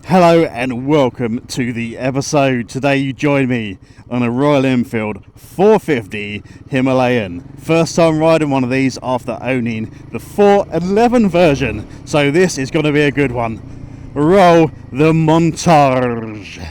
Hello and welcome to the episode. Today you join me on a Royal Enfield 450 Himalayan. First time riding one of these after owning the 411 version. So this is going to be a good one. Roll the montage.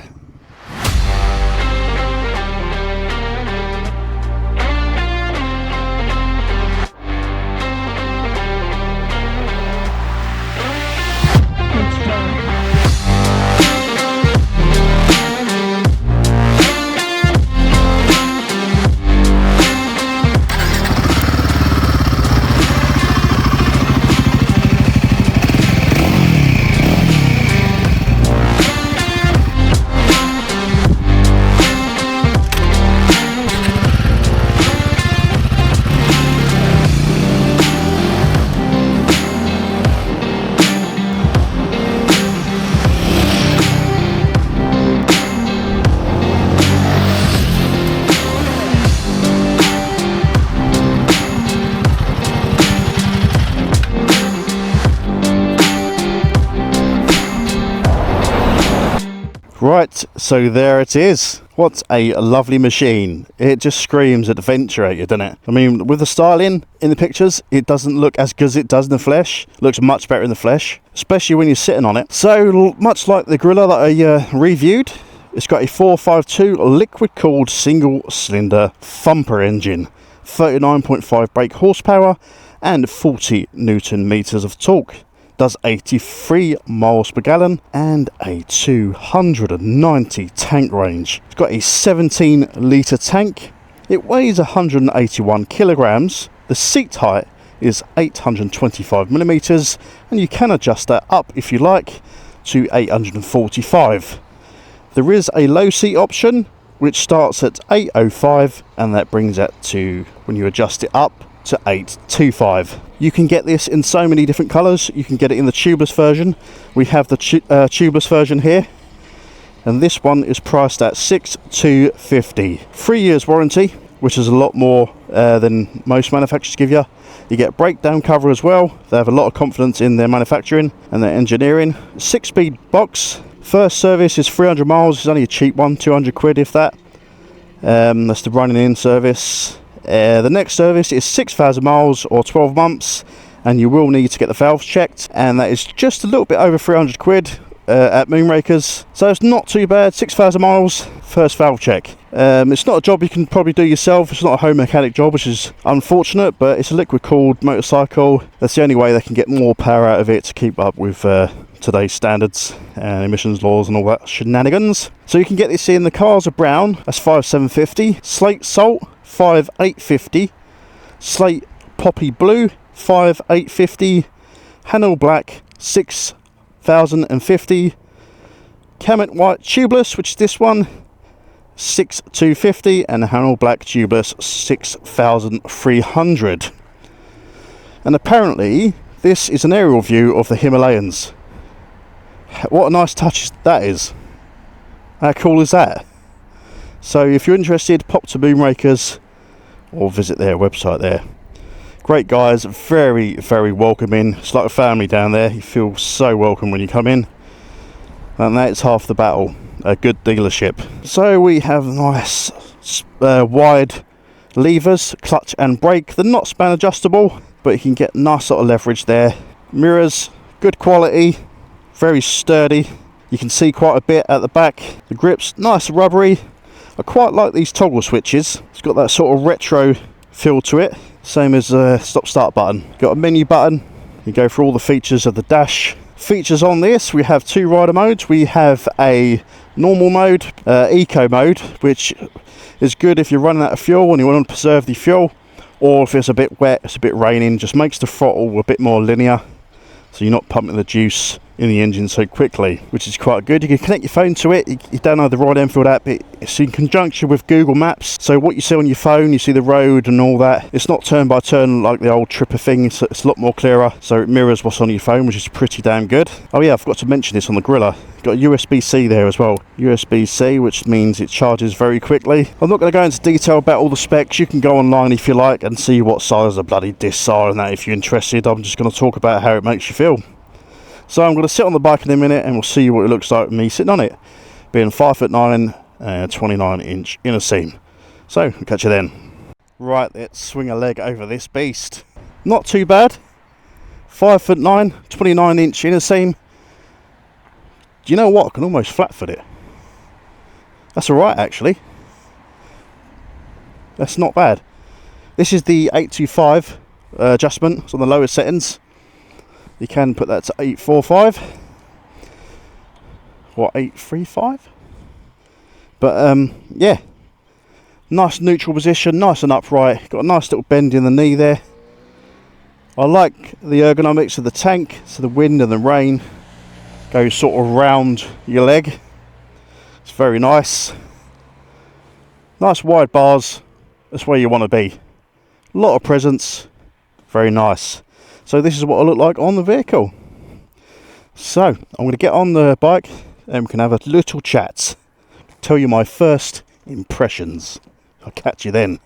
Right, so there it is. What a lovely machine. It just screams adventurator, doesn't it? I mean, with the styling in the pictures, it doesn't look as good as it does in the flesh. It looks much better in the flesh, especially when you're sitting on it. So, much like the Gorilla that I reviewed, it's got a 452 liquid-cooled single-cylinder thumper engine, 39.5 brake horsepower, and 40 Newton meters of torque. Does 83 miles per gallon and a 290 tank range. It's got a 17 litre tank. It weighs 181 kilograms. The seat height is 825 millimeters, and you can adjust that up if you like to 845. There is a low seat option which starts at 805, and that brings it to, when you adjust it up, to 825. You can get this in so many different colours. You can get it in the tubeless version. We have the tubeless version here, and this one is priced at $6,250. 3 years warranty, which is a lot more than most manufacturers give you. You get breakdown cover as well. They have a lot of confidence in their manufacturing and their engineering. 6-speed box. First service is 300 miles. It's only a cheap one, 200 quid if that. That's the running in service. The next service is 6,000 miles or 12 months, and you will need to get the valves checked, and that is just a little bit over 300 quid at Moonrakers. So it's not too bad. 6,000 miles, first valve check. It's not a job you can probably do yourself. It's not a home mechanic job, which is unfortunate, but it's a liquid cooled motorcycle. That's the only way they can get more power out of it to keep up with today's standards and emissions laws and all that shenanigans. So you can get this in. The cars are brown, that's 5,750. Slate salt, 5,850. Slate poppy blue, 5,850. Hannel black, 6,050. Camet white tubeless, which is this one, 6,250, and Hannel black tubeless, 6,300. And apparently this is an aerial view of the Himalayas. What a nice touch that is. How cool is that? So if you're interested, pop to Moonrakers or visit their website there. Great guys, very, very welcoming. It's like a family down there. You feel so welcome when you come in. And that's half the battle. A good dealership. So we have nice wide levers, clutch and brake. They're not span adjustable, but you can get nice sort of leverage there. Mirrors, good quality, very sturdy. You can see quite a bit at the back. The grips, nice rubbery. I quite like these toggle switches. It's got that sort of retro feel to it. Same as a stop start button. Got a menu button. You go through all the features of the dash. Features on this, we have two rider modes. We have a normal mode, eco mode, which is good if you're running out of fuel and you want to preserve the fuel, or if it's a bit wet, it's a bit raining, just makes the throttle a bit more linear, so you're not pumping the juice in the engine so quickly, which is quite good. You can connect your phone to it. You download the Royal Enfield app. It's in conjunction with Google Maps, so what you see on your phone, you see the road and all that. It's not turn by turn like the old Tripper thing. It's a lot more clearer, so it mirrors what's on your phone, which is pretty damn good. Oh yeah, I forgot to mention this on the Gorilla. Got a USB-C there as well. USB-C, which means it charges very quickly. I'm not going to go into detail about all the specs. You can go online if you like and see what size the bloody discs are and that if you're interested. I'm just going to talk about how it makes you feel. So I'm going to sit on the bike in a minute and we'll see what it looks like with me sitting on it, being 5'9" and 29-inch inner seam. So I'll catch you then. Right, let's swing a leg over this beast. Not too bad. 5'9", 29-inch inner seam. Do you know what? I can almost flat foot it. That's alright actually. That's not bad. This is the 825 adjustment. It's on the lowest settings. You can put that to 845 or 835. But yeah, nice neutral position, nice and upright. Got a nice little bend in the knee there. I like the ergonomics of the tank, so the wind and the rain goes sort of round your leg. It's very nice. Nice wide bars. That's where you want to be. A lot of presence. Very nice. So this is what I look like on the vehicle. So I'm going to get on the bike and we can have a little chat. Tell you my first impressions. I'll catch you then.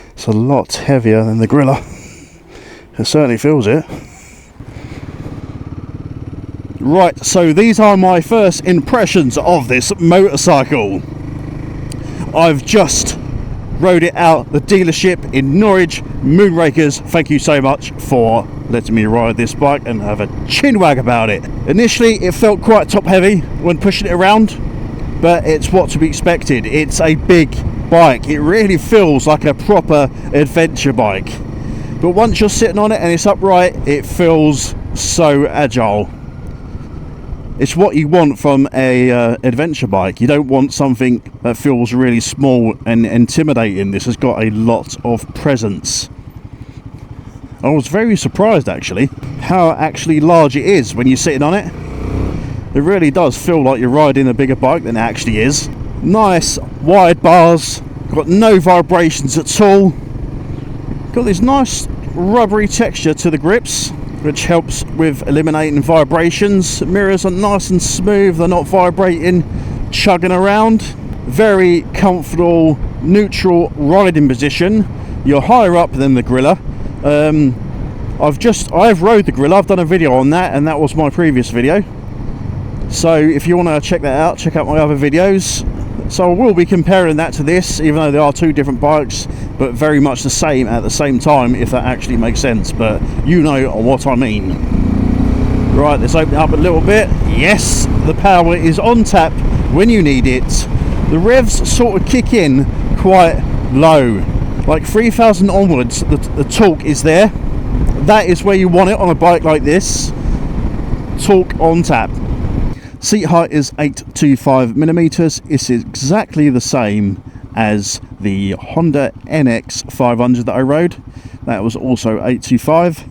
It's a lot heavier than the Gorilla. It certainly feels it. Right, so these are my first impressions of this motorcycle. I've just rode it out the dealership in Norwich. Moonrakers, thank you so much for letting me ride this bike and have a chinwag about it. Initially it felt quite top heavy when pushing it around, but it's what to be expected. It's a big bike. It really feels like a proper adventure bike, but once you're sitting on it and it's upright, it feels so agile. It's what you want from a adventure bike. You don't want something that feels really small and intimidating. This has got a lot of presence. I was very surprised actually how actually large it is when you're sitting on it. It really does feel like you're riding a bigger bike than it actually is. Nice wide bars, got no vibrations at all. Got this nice rubbery texture to the grips, which helps with eliminating vibrations. Mirrors are nice and smooth, they're not vibrating, chugging around. Very comfortable, neutral riding position. You're higher up than the Gorilla. I've rode the Gorilla, I've done a video on that, and that was my previous video. So if you want to check that out, check out my other videos. So I will be comparing that to this, even though they are two different bikes, but very much the same at the same time, if that actually makes sense. But you know what I mean. Right, let's open it up a little bit. Yes, the power is on tap when you need it. The revs sort of kick in quite low, like 3,000 onwards. The torque is there. That is where you want it on a bike like this. Torque on tap. Seat height is 825 millimeters. It's exactly the same as the Honda NX 500 that I rode. That was also 825.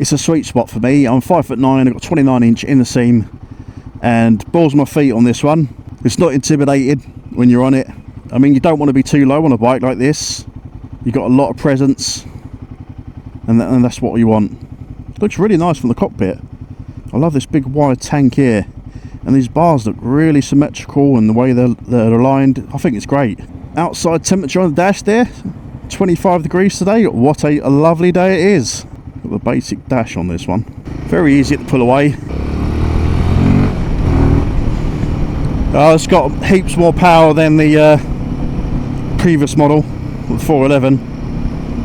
It's a sweet spot for me. I'm 5'9", I've got 29-inch inner seam, and balls my feet on this one. It's not intimidating when you're on it. I mean, you don't want to be too low on a bike like this. You've got a lot of presence, and that's what you want. It looks really nice from the cockpit. I love this big wide tank here, and these bars look really symmetrical, and the way they're aligned, I think it's great. Outside temperature on the dash there, 25 degrees today. What a lovely day it is. Got the basic dash on this one. Very easy to pull away. It's got heaps more power than the previous model, the 411.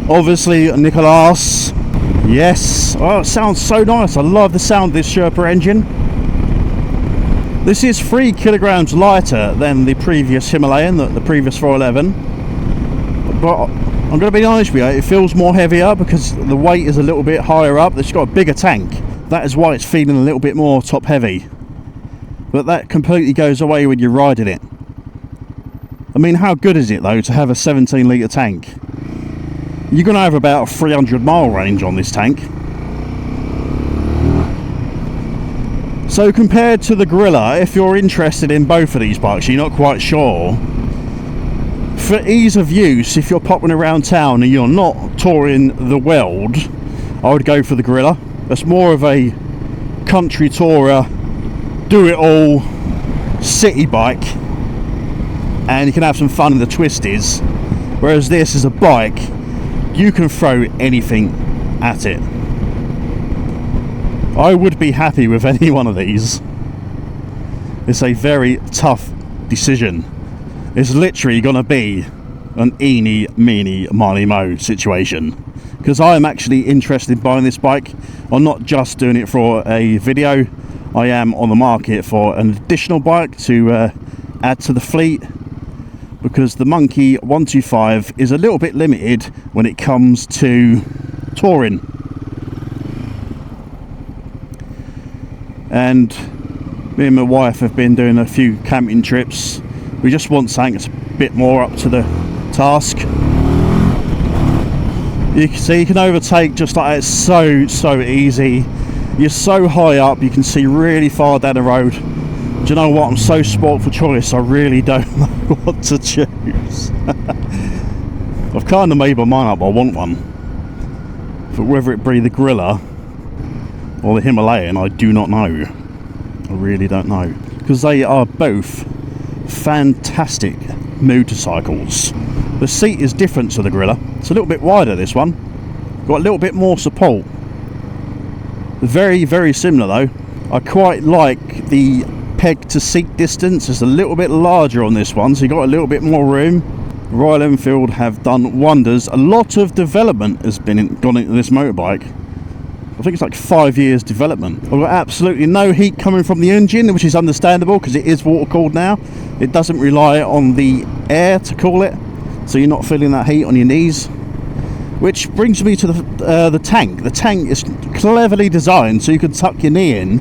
Obviously Nicholas. Yes, oh, it sounds so nice. I love the sound of this Sherpa engine. This is 3 kilograms lighter than the previous Himalayan, the previous 411. But I'm going to be honest with you, it feels more heavier because the weight is a little bit higher up. It's got a bigger tank. That is why it's feeling a little bit more top heavy. But that completely goes away when you're riding it. I mean, how good is it though to have a 17 litre tank? You're going to have about a 300 mile range on this tank. So compared to the Gorilla, if you're interested in both of these bikes, you're not quite sure, for ease of use, if you're popping around town and you're not touring the world, I would go for the Gorilla. That's more of a country tourer, do it all city bike, and you can have some fun in the twisties. Whereas this is a bike, you can throw anything at it. I would be happy with any one of these. It's a very tough decision. It's literally going to be an eeny, meeny, miny, mo situation. Because I am actually interested in buying this bike. I'm not just doing it for a video. I am on the market for an additional bike to add to the fleet. Because the Monkey 125 is a little bit limited when it comes to touring. And me and my wife have been doing a few camping trips. We just want something that's a bit more up to the task. You can see you can overtake just like that. It's so easy. You're so high up, you can see really far down the road. Do you know what? I'm so spoilt for choice, I really don't know what to choose. I've kind of made my mind up, I want one. But whether it be the Gorilla or the Himalayan, I do not know. I really don't know. Because they are both fantastic motorcycles. The seat is different to the Gorilla. It's a little bit wider, this one. Got a little bit more support. Very similar though. I quite like the peg to seat distance. It's a little bit larger on this one, so you got a little bit more room. Royal Enfield have done wonders. A lot of development has gone into this motorbike. I think it's like 5 years development. I've got absolutely no heat coming from the engine, which is understandable because it is water cooled now. It doesn't rely on the air to cool it, so you're not feeling that heat on your knees. Which brings me to the tank. The tank is cleverly designed so you can tuck your knee in,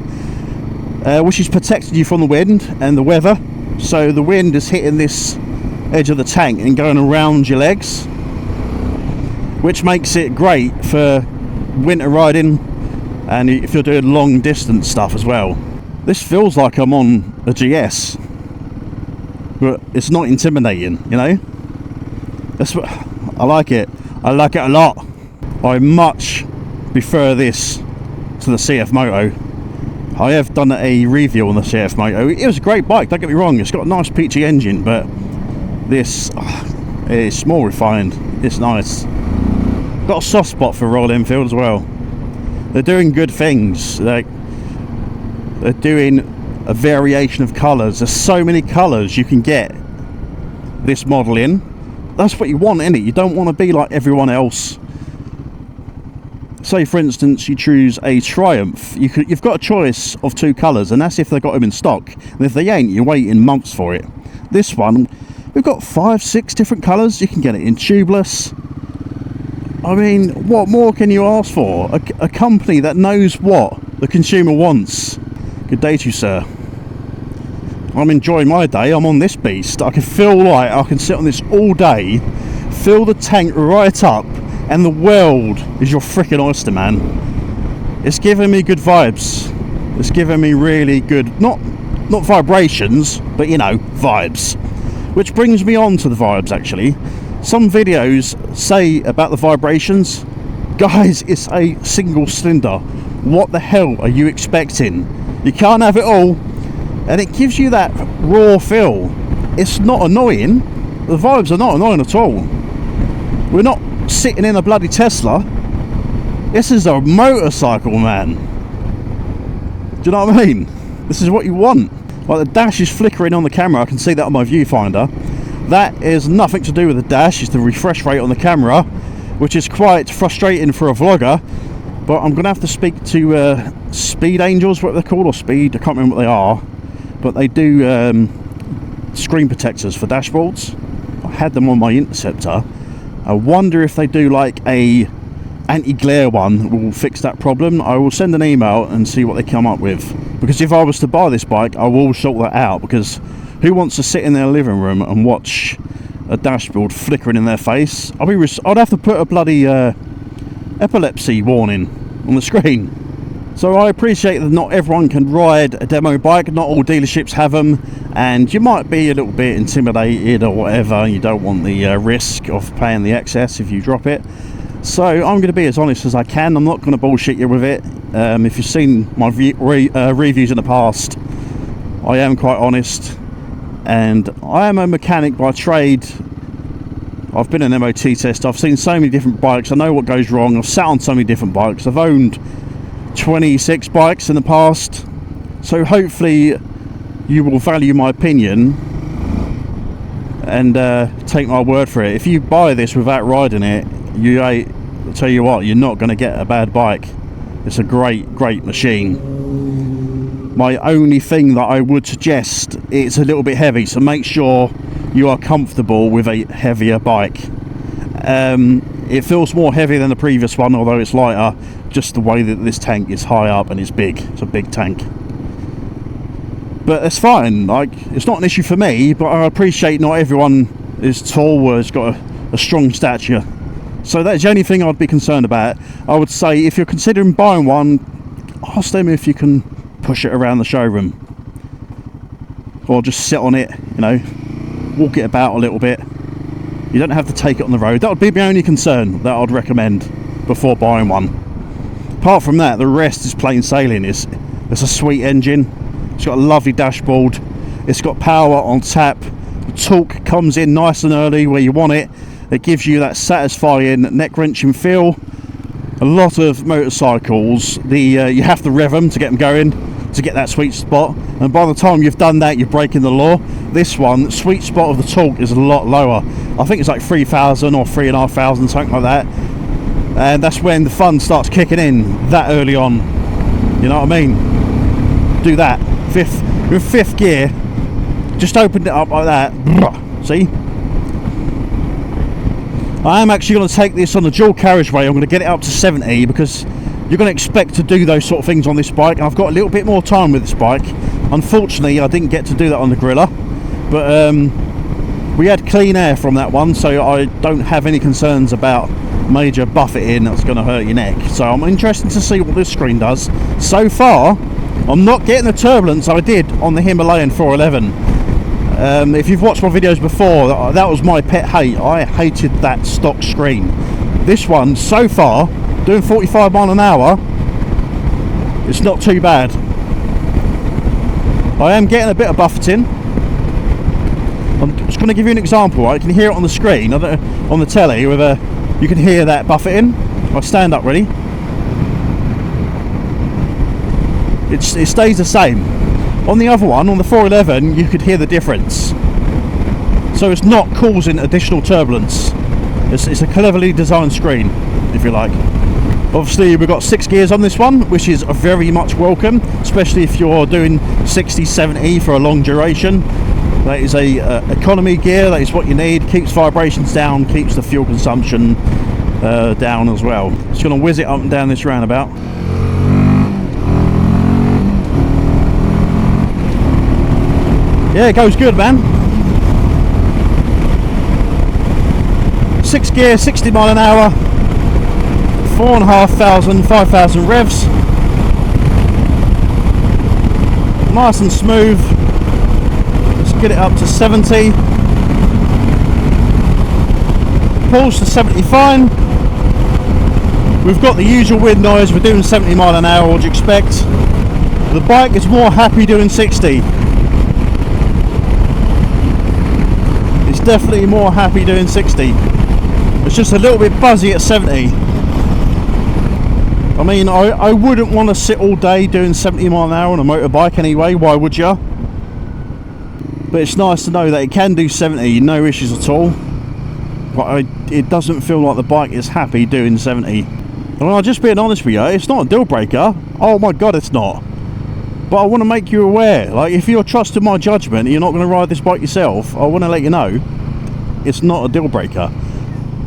which is protecting you from the wind and the weather. So the wind is hitting this edge of the tank and going around your legs, which makes it great for winter riding and if you're doing long distance stuff as well. This feels like I'm on a GS, but it's not intimidating, you know. That's what I like it. I like it a lot. I much prefer this to the CF Moto. I have done a review on the CF Moto. It was a great bike, don't get me wrong. It's got a nice peachy engine, but this it's more refined. It's nice. Got a soft spot for Royal Enfield as well. They're doing good things. They're doing a variation of colours. There's so many colours you can get this model in. That's what you want, innit? You don't want to be like everyone else. Say for instance you choose a Triumph, you've got a choice of 2 colours, and that's if they've got them in stock, and if they ain't, you're waiting months for it. This one, we've got 5-6 different colours. You can get it in tubeless. I mean, what more can you ask for? A company that knows what the consumer wants. Good day to you, sir. I'm enjoying my day. I'm on this beast. I can feel like I can sit on this all day, fill the tank right up, and the world is your freaking oyster, man. It's giving me good vibes. It's giving me really good, not vibrations, but you know, vibes. Which brings me on to the vibes actually. Some videos say about the vibrations. Guys, it's a single cylinder. What the hell are you expecting? You can't have it all. And it gives you that raw feel. It's not annoying. The vibes are not annoying at all. We're not sitting in a bloody Tesla. This is a motorcycle, man. Do you know what I mean? This is what you want. Like the dash is flickering on the camera. I can see that on my viewfinder. That is nothing to do with the dash. It's the refresh rate on the camera, which is quite frustrating for a vlogger. But I'm going to have to speak to Speed Angels, what they're called, or Speed, I can't remember what they are. But they do screen protectors for dashboards. I had them on my Interceptor. I wonder if they do like a anti-glare one will fix that problem. I will send an email and see what they come up with. Because if I was to buy this bike, I will sort that out. Because who wants to sit in their living room and watch a dashboard flickering in their face? I'd have to put a bloody epilepsy warning on the screen. So I appreciate that not everyone can ride a demo bike. Not all dealerships have them, and you might be a little bit intimidated or whatever, and you don't want the risk of paying the excess if you drop it. So I'm going to be as honest as I can. I'm not going to bullshit you with it. If you've seen my reviews in the past, I am quite honest, and I am a mechanic by trade. I've been an MOT test. I've seen so many different bikes. I know what goes wrong. I've sat on so many different bikes. I've owned 26 bikes in the past, so hopefully you will value my opinion and take my word for it. If you buy this without riding it, I'll tell you what, you're not going to get a bad bike. It's a great machine. My only thing that I would suggest, it's a little bit heavy, so make sure you are comfortable with a heavier bike. It feels more heavy than the previous one, although it's lighter, just the way that this tank is high up and it's big. It's a big tank, but it's fine. Like, it's not an issue for me, but I appreciate not everyone is tall or has got a strong stature, so that's the only thing I'd be concerned about. I would say if you're considering buying one, ask them if you can push it around the showroom, or just sit on it, you know, walk it about a little bit. You don't have to take it on the road. That would be my only concern that I'd recommend before buying one. Apart from that, the rest is plain sailing. It's a sweet engine. It's got a lovely dashboard. It's got power on tap. The torque comes in nice and early where you want it. It gives you that satisfying neck-wrenching feel. A lot of motorcycles, you have to rev them to get them going, to get that sweet spot, and by the time you've done that, you're breaking the law. This one, the sweet spot of the torque is a lot lower. I think it's like 3,000 or 3,500, something like that, and that's when the fun starts kicking in, that early on. You know what I mean? Do that fifth gear, just opened it up like that. See, I am actually going to take this on the dual carriageway. I'm going to get it up to 70, because you're going to expect to do those sort of things on this bike, and I've got a little bit more time with this bike. Unfortunately, I didn't get to do that on the Gorilla, but we had clean air from that one, so I don't have any concerns about major buffeting that's going to hurt your neck. So I'm interested to see what this screen does. So far, I'm not getting the turbulence I did on the Himalayan 411. If you've watched my videos before, that was my pet hate. I hated that stock screen. This one, so far, doing 45 mile an hour, it's not too bad. I am getting a bit of buffeting. I'm just going to give you an example. I can hear it on the screen, on the telly, you can hear that buffeting. I'll stand up ready. It stays the same. On the other one, on the 411, you could hear the difference. So it's not causing additional turbulence. It's a cleverly designed screen, if you like. Obviously, we've got 6 gears on this one, which is very much welcome, especially if you're doing 60, 70 for a long duration. That is a economy gear. That is what you need. Keeps vibrations down, keeps the fuel consumption down as well. Just going to whiz it up and down this roundabout. Yeah, it goes good, man. 6 gear, 60 mile an hour, 4,500, 5,000 revs. Nice and smooth. Let's get it up to 70. Pulls to 70 fine. We've got the usual wind noise. We're doing 70 mile an hour, what do you expect? The bike is more happy doing 60. It's definitely more happy doing 60. It's just a little bit buzzy at 70. I mean, I wouldn't want to sit all day doing 70 mile an hour on a motorbike anyway, why would you? But it's nice to know that it can do 70, no issues at all. But it doesn't feel like the bike is happy doing 70. I mean, I'm just being honest with you, it's not a deal breaker. Oh my god, it's not. But I want to make you aware, like, if you're trusting my judgment and you're not going to ride this bike yourself, I want to let you know it's not a deal breaker.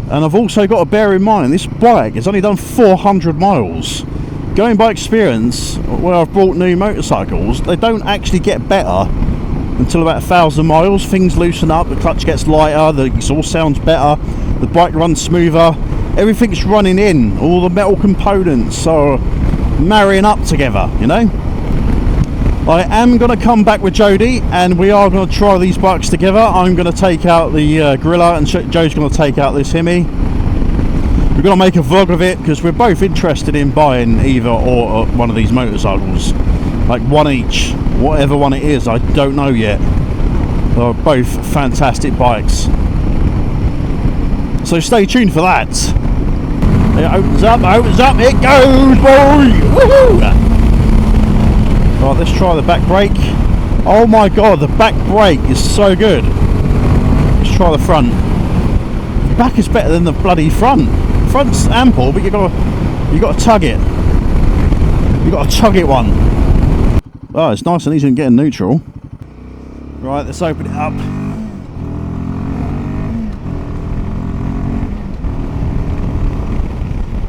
And I've also got to bear in mind, this bike has only done 400 miles. Going by experience, where I've bought new motorcycles, they don't actually get better until about 1,000 miles. Things loosen up, the clutch gets lighter, the exhaust sounds better, the bike runs smoother, everything's running in, all the metal components are marrying up together, you know. I am going to come back with Jody and we are going to try these bikes together. I'm going to take out the Gorilla and Joe's going to take out this Hemi. We're going to make a vlog of it because we're both interested in buying either or one of these motorcycles. Like one each, whatever one it is, I don't know yet. They're both fantastic bikes. So stay tuned for that. It opens up, it goes, boy! Woohoo! Right, let's try the back brake. Oh my god, the back brake is so good. Let's try the front. The back is better than the bloody front. Front's ample, but you got to tug it. You got to tug it one. Oh, it's nice and easy in getting neutral. Right, let's open it up.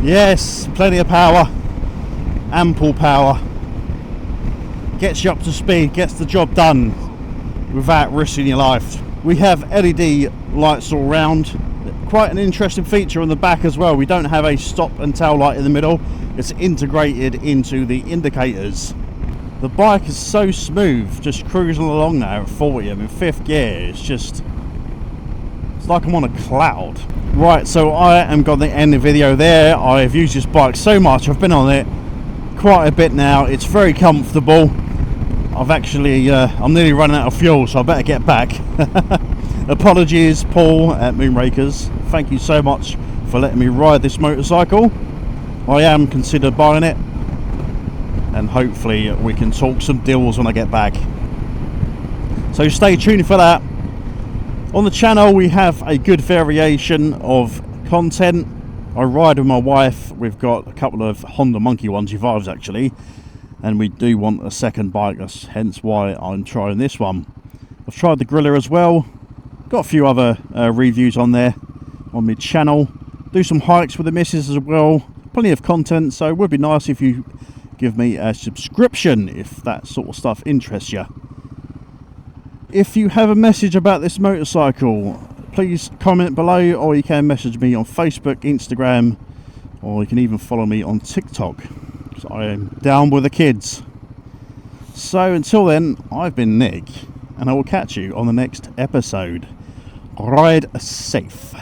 Yes, plenty of power. Ample power. Gets you up to speed, gets the job done without risking your life. We have LED lights all round. Quite an interesting feature on the back as well. We don't have a stop and tail light in the middle. It's integrated into the indicators. The bike is so smooth, just cruising along now at 40. I'm in 5th gear. It's like I'm on a cloud. Right, so I am going to end the video there. I've used this bike so much. I've been on it quite a bit now. It's very comfortable. I've actually, I'm nearly running out of fuel, so I better get back. Apologies, Paul at Moonrakers. Thank you so much for letting me ride this motorcycle. I am considered buying it, and hopefully we can talk some deals when I get back. So stay tuned for that. On the channel we have a good variation of content. I ride with my wife. We've got a couple of Honda Monkey 125s actually, and we do want a second bike. That's hence why I'm trying this one. I've tried the Griller as well. Got a few other reviews on there on my channel. Do some hikes with the missus as well. Plenty of content, so it would be nice if you give me a subscription if that sort of stuff interests you. If you have a message about this motorcycle, please comment below, or you can message me on Facebook, Instagram, or you can even follow me on TikTok, because I am down with the kids. So until then, I've been Nick, and I will catch you on the next episode. Ride safe.